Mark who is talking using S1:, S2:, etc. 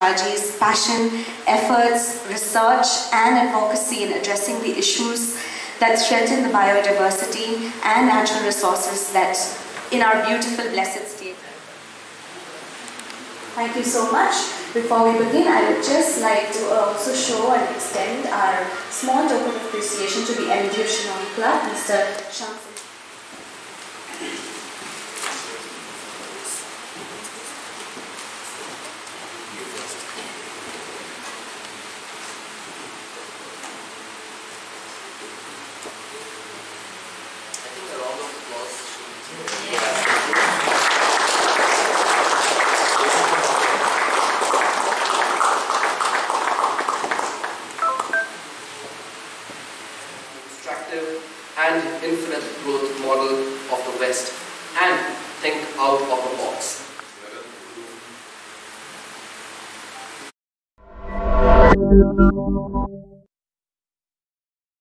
S1: Bhattacharjee'S passion, efforts, research and advocacy in addressing the issues that threaten the biodiversity and natural resources that in our beautiful, blessed state. Thank you so much. Before we begin, I would just like to also show and extend our small token of appreciation to the MD of Shillong Club, Mr. Shamsi.
S2: And infinite growth model of the West, and think out of the box.